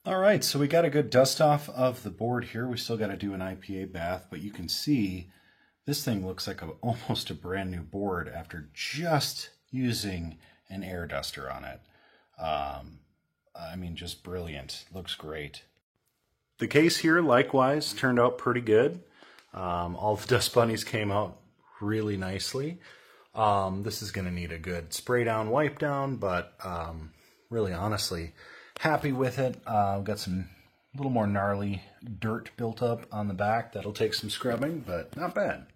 All right, so we got a good dust off of the board here. We still got to do an IPA bath, but you can see this thing looks like almost a brand new board after just using an air duster on it. I mean, just brilliant. Looks great. The case here, likewise, turned out pretty good. All the dust bunnies came out really nicely. This is going to need a good spray down, wipe down, but really, honestly, happy with it. Got some little more gnarly dirt built up on the back. That'll take some scrubbing, but not bad.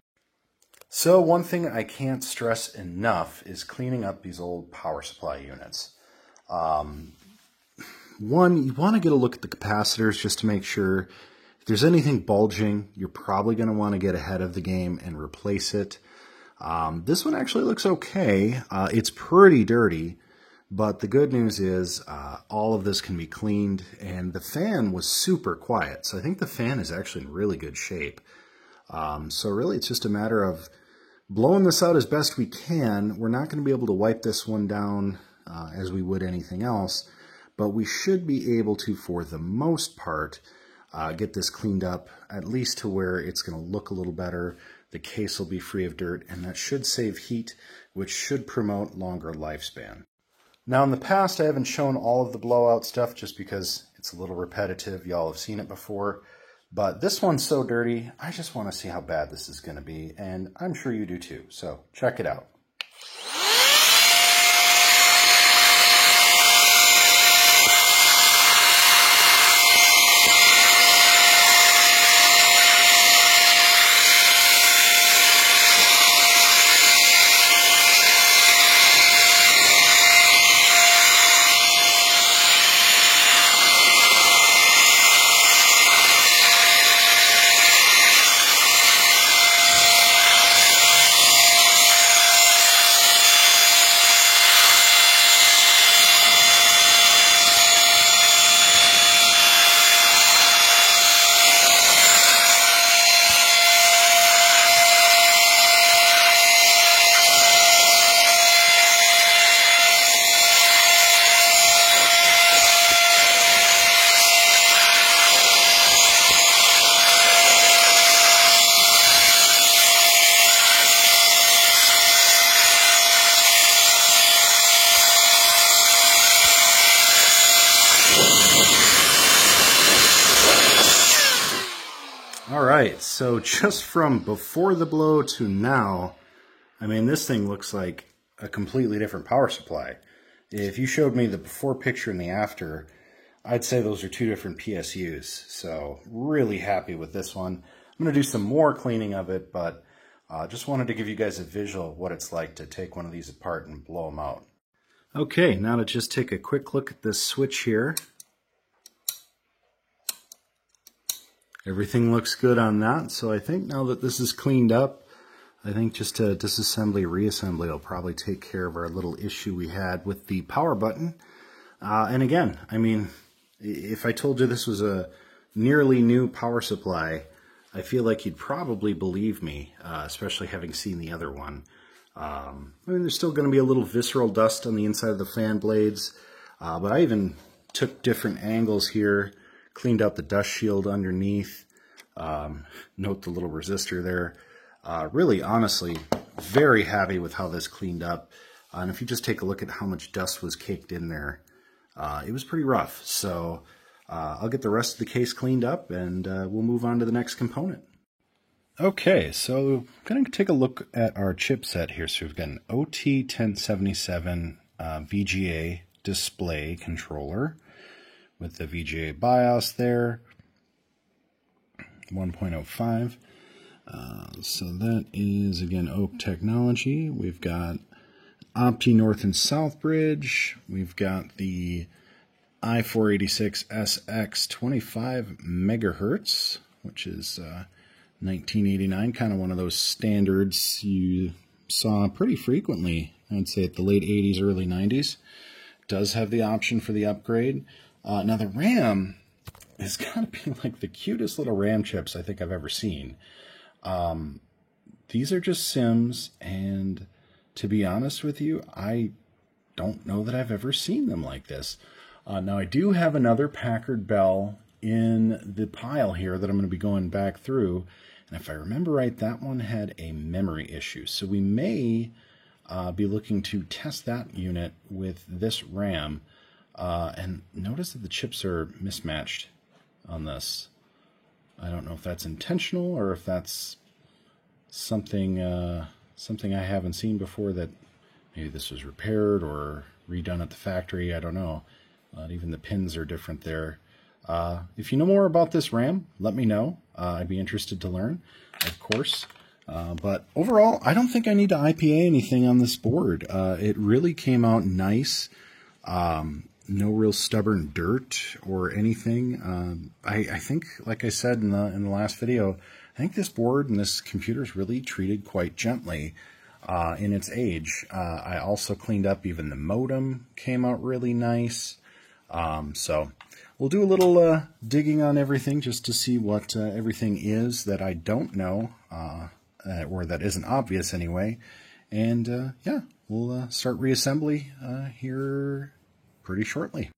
So one thing I can't stress enough is cleaning up these old power supply units. One, you want to get a look at the capacitors just to make sure if there's anything bulging, you're probably going to want to get ahead of the game and replace it. This one actually looks okay. It's pretty dirty, but the good news is all of this can be cleaned, and the fan was super quiet. So I think the fan is actually in really good shape. So really it's just a matter of blowing this out as best we can. We're not going to be able to wipe this one down as we would anything else, but we should be able to, for the most part, get this cleaned up at least to where it's going to look a little better. The case will be free of dirt, and that should save heat, which should promote longer lifespan. Now, in the past, I haven't shown all of the blowout stuff just because it's a little repetitive. Y'all have seen it before. But this one's so dirty, I just want to see how bad this is going to be, and I'm sure you do too. So check it out. All right, so just from before the blow to now, I mean, this thing looks like a completely different power supply. If you showed me the before picture and the after, I'd say those are two different PSUs. So really happy with this one. I'm going to do some more cleaning of it, but just wanted to give you guys a visual of what it's like to take one of these apart and blow them out. Okay, now to just take a quick look at this switch here. Everything looks good on that, so I think now that this is cleaned up, I think just a disassembly, reassembly will probably take care of our little issue we had with the power button. And again, I mean, if I told you this was a nearly new power supply, I feel like you'd probably believe me, especially having seen the other one. I mean, there's still going to be a little visceral dust on the inside of the fan blades, but I even took different angles here, cleaned out the dust shield underneath. Note the little resistor there. Really, honestly, very happy with how this cleaned up. And if you just take a look at how much dust was caked in there, it was pretty rough. So I'll get the rest of the case cleaned up, and we'll move on to the next component. Okay, so I'm going to take a look at our chipset here. So we've got an OT1077 VGA display controller with the VGA BIOS there, 1.05. So that is, again, Oak Technology. We've got Opti North and South Bridge. We've got the i486SX 25 megahertz, which is 1989, kind of one of those standards you saw pretty frequently, I'd say at the late 80s, early 90s. Does have the option for the upgrade. Now the RAM has got to be like the cutest little RAM chips I think I've ever seen. These are just Sims, and to be honest with you, I don't know that I've ever seen them like this. Now I do have another Packard Bell in the pile here that I'm going to be going back through. And if I remember right, that one had a memory issue. So we may be looking to test that unit with this RAM. And notice that the chips are mismatched on this. I don't know if that's intentional or if that's something something I haven't seen before, that maybe this was repaired or redone at the factory. I don't know. Even the pins are different there. If you know more about this RAM, let me know. I'd be interested to learn, of course. But overall, I don't think I need to IPA anything on this board. It really came out nice. No real stubborn dirt or anything. I think, like I said in the last video, I think this board and this computer is really treated quite gently in its age. I also cleaned up even the modem, came out really nice. So we'll do a little digging on everything just to see what everything is that I don't know, or that isn't obvious anyway. And yeah, we'll start reassembly here pretty shortly.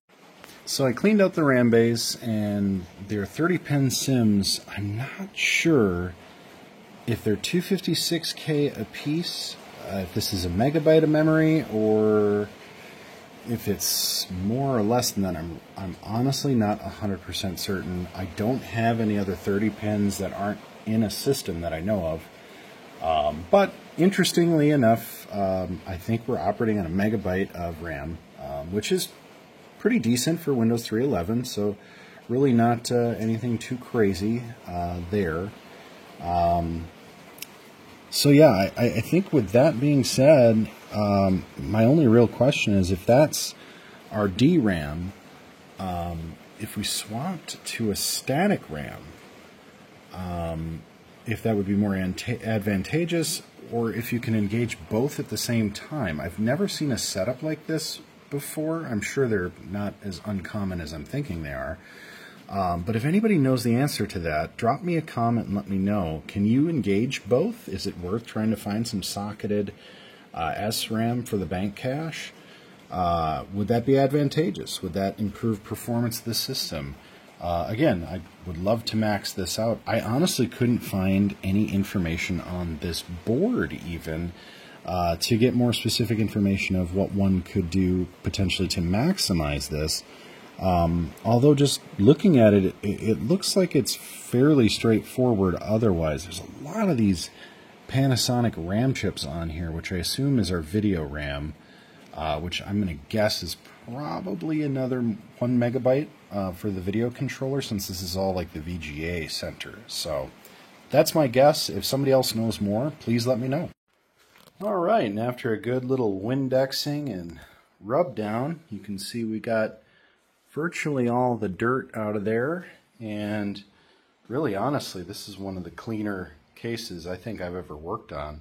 So I cleaned out the RAM bays, and they're 30-pin SIMs. I'm not sure if they're 256K a piece, if this is a megabyte of memory, or if it's more or less than that. I'm honestly not 100% certain. I don't have any other 30 pins that aren't in a system that I know of. But interestingly enough, I think we're operating on a megabyte of RAM, which is pretty decent for Windows 3.11, so really not anything too crazy there. So yeah, I think with that being said, my only real question is, if that's our DRAM, if we swapped to a static RAM, if that would be more advantageous, or if you can engage both at the same time. I've never seen a setup like this before. I'm sure they're not as uncommon as I'm thinking they are. But if anybody knows the answer to that, drop me a comment and let me know. Can you engage both? Is it worth trying to find some socketed SRAM for the bank cache? Would that be advantageous? Would that improve performance of the system? Again, I would love to max this out. I honestly couldn't find any information on this board even to get more specific information of what one could do potentially to maximize this. Although just looking at it, it looks like it's fairly straightforward otherwise. There's a lot of these Panasonic RAM chips on here, which I assume is our video RAM, which I'm going to guess is probably another 1 megabyte for the video controller, since this is all like the VGA center. So that's my guess. If somebody else knows more, please let me know. All right, and after a good little Windexing and rub down, you can see we got virtually all the dirt out of there, and really honestly, this is one of the cleaner cases I think I've ever worked on.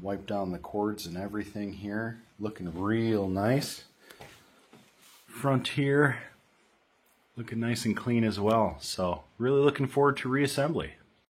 Wiped down the cords and everything here, looking real nice. Front here looking nice and clean as well, so really looking forward to reassembly.